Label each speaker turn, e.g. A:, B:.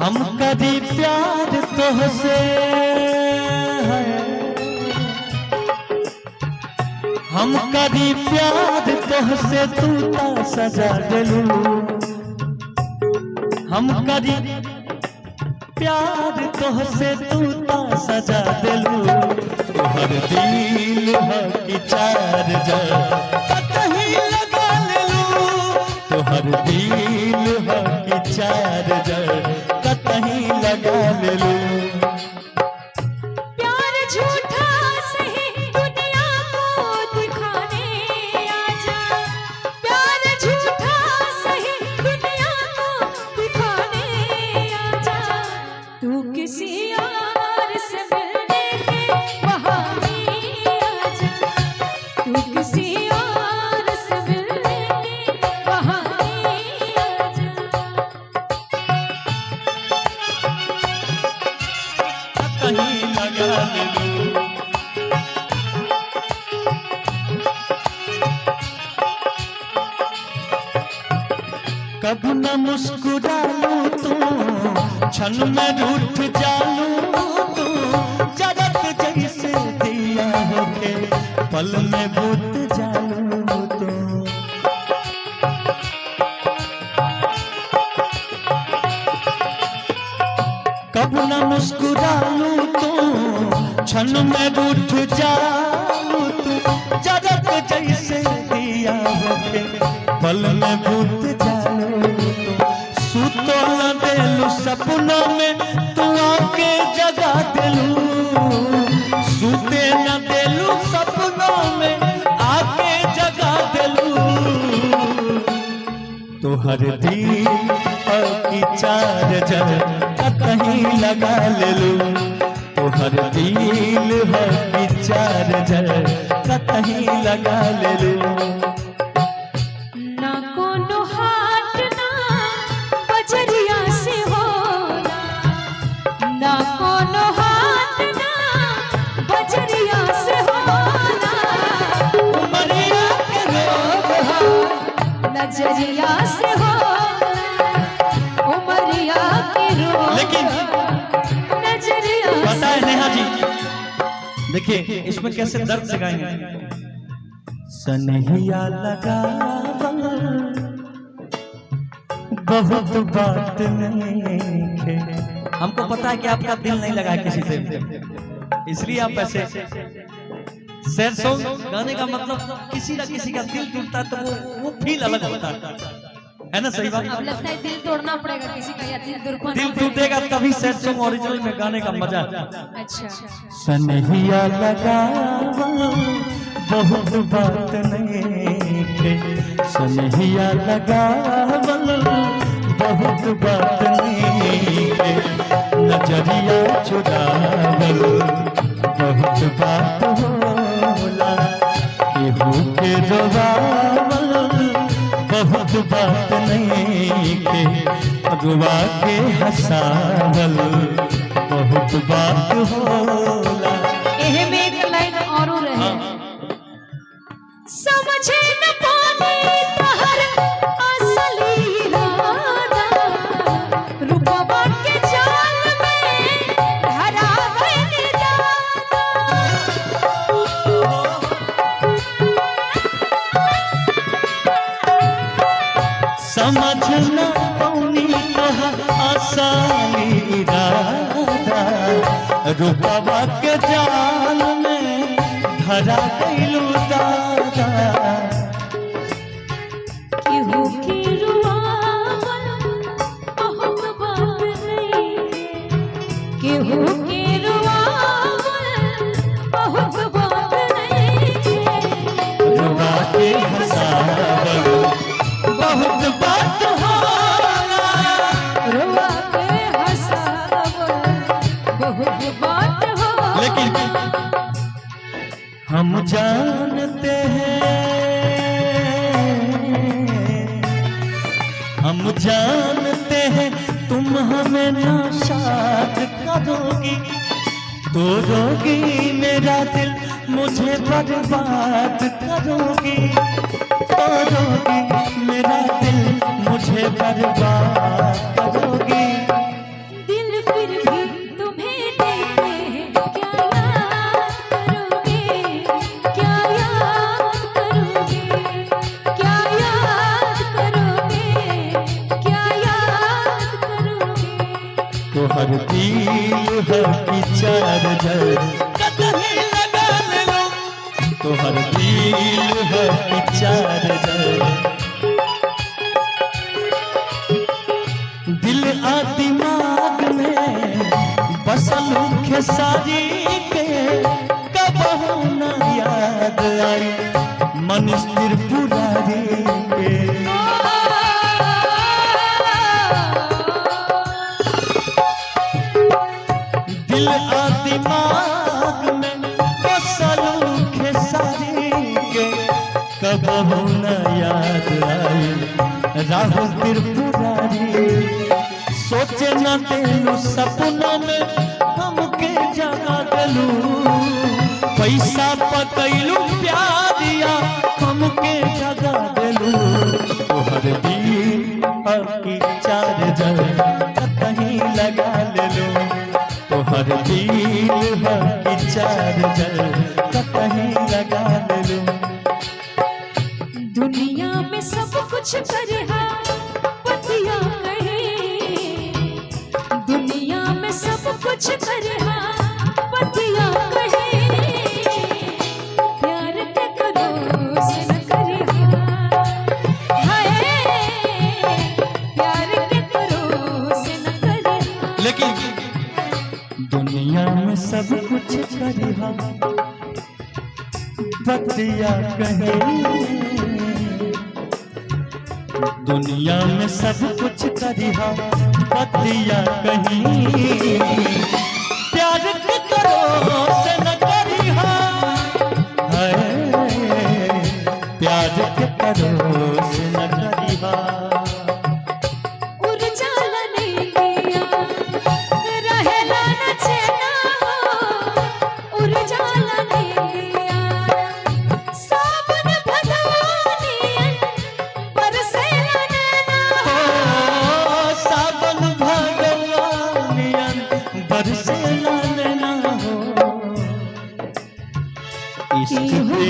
A: हम कभी प्यार तुझसे है, हम कभी प्यार तुझसे तू ता सजा दिलू, हम कभी प्यार तुझसे तू ता सजा दिलू, तुहर दिल है कि चार्जर कहीं लगा लेलू, तुहर दिल है कि चार्जर कहीं लगा लेलू।
B: प्यार झूठा सही दुनिया को दिखाने आजा, प्यार झूठा सही दुनिया को दिखाने आजा, तू किसी और से मिलने के बहाने आजा, तू किसी और से मिलने के बहाने आजा।
A: कहीं लगा लेलू। कब न मुस्कुरालू तू क्षण में रूठ जालू तू, जरत जैसे दिया होके पल में बुझ जालू तू। कब न मुस्कुरालू तू क्षण में रूठ जालू तू, जरत जैसे दिया होके पल में बुझ जालू तू। सुतो न देलू सपनों में तू आके जगा दिलू, सुते न देलू सपनों में आके जगा दिलू, तुहर दिल की चार्जर कहीं लगा लेलू, तुहर दिल है कि चार्जर कहीं लगा लेलू।
B: ना कोनो हाट ना बजरिया से होला, ना कोनो हाट ना बजरिया से होला,
A: उमरिया के रोग है
B: नजरिया से होला, उमरिया के रोग
A: लेकिन
B: नजरिया
A: पता है नेहा जी, देखिए इसमें कैसे दर्द से गाएंगे। सनहिया लगा बहुत बात नहीं, हमको पता है कि आपका दिल नहीं लगा किसी से, इसलिए आप ऐसे सैड सॉन्ग गाने का मतलब किसी ना किसी का दिल टूटता है तो वो फील अलग होता है ना? सही बात।
B: अब लगता है दिल तोड़ना पड़ेगा किसी का, या दिल दुर्पण
A: दिल टूटेगा तभी सैड सॉन्ग ओरिजिनल में गाने का मजा।
B: अच्छा
A: सनहिया लगा बहुत बात नहीं, सनहिया लगा बहुत बात नहीं, नजरिया चुरावल बहुत बात होला, केहू के रोवावल बहुत बात नहीं, रुआ के हंसावल बहुत बात होला।
B: एहे में एक लाइन और रहे, समझे न पानी तहर असली इरादा, रुपवा के जाल में धरा गइल दादा।
A: समझ न पौनी तोहर असली इरादा, रुपवा के जाल में धरा गइलू दादा।
B: केहू के रुआवल बहुत बात नहीं, केहू के रुआवल बहुत बात नहीं,
A: रुआ के हंसावल बहुत बात होला,
B: रुआ के हंसावल बहुत बात हो।
A: लेकिन हम जानते हैं तुम हमें नाशाद करोगी, तोड़ोगी मेरा दिल मुझे बर्बाद करोगी, तोड़ोगी मेरा दिल, मुझे बर्बाद करोगी।
B: दिल फिर भी तुम्हें देते हैं, क्या याद करोगे, क्या याद करोगे, क्या याद करोगे, क्या याद करोगे।
A: तो हर दिल है कि चार्जर कहीं लगा ले लो, तो हर दिल है कि चार्जर। दिल आ दिमाग में बसल खेसारी के, कब ना याद आई मनीष त्रिपुरारी के। दिल आ दिमाग में बसल खेसारी के, कब ना याद आई राहुल त्रिपुरारी। सोचे न दिलू सपनों में हमके जगा दिलू, पैसा पकैलू प्यारिया हमके जगा दिलू। तोहर दिल की चार्जर कहीं लगा लेलू, तोहर दिल की चार्जर कहीं लगा लेलू।
B: दुनिया में सब कुछ करे पतिया कहे, दुनिया में सब कुछ करे पतिया कहे। प्यार के करो से न करे हाय, प्यार के करो से न करे।
A: लेकिन दुनिया में सब कुछ करे बतिया कहे, दुनिया में सब कुछ करिहा बतिया कहीं। प्यार के करो से न करिहा, प्यार के करो से न करिहा।
B: उर्जाला नहीं दिया रहेला न चैना हो, उर्जाला नहीं दिया सावन भगवानियन बरसेला नैना हो।
A: सावन भगवानियन बरसेला नैना हो। इश्क पे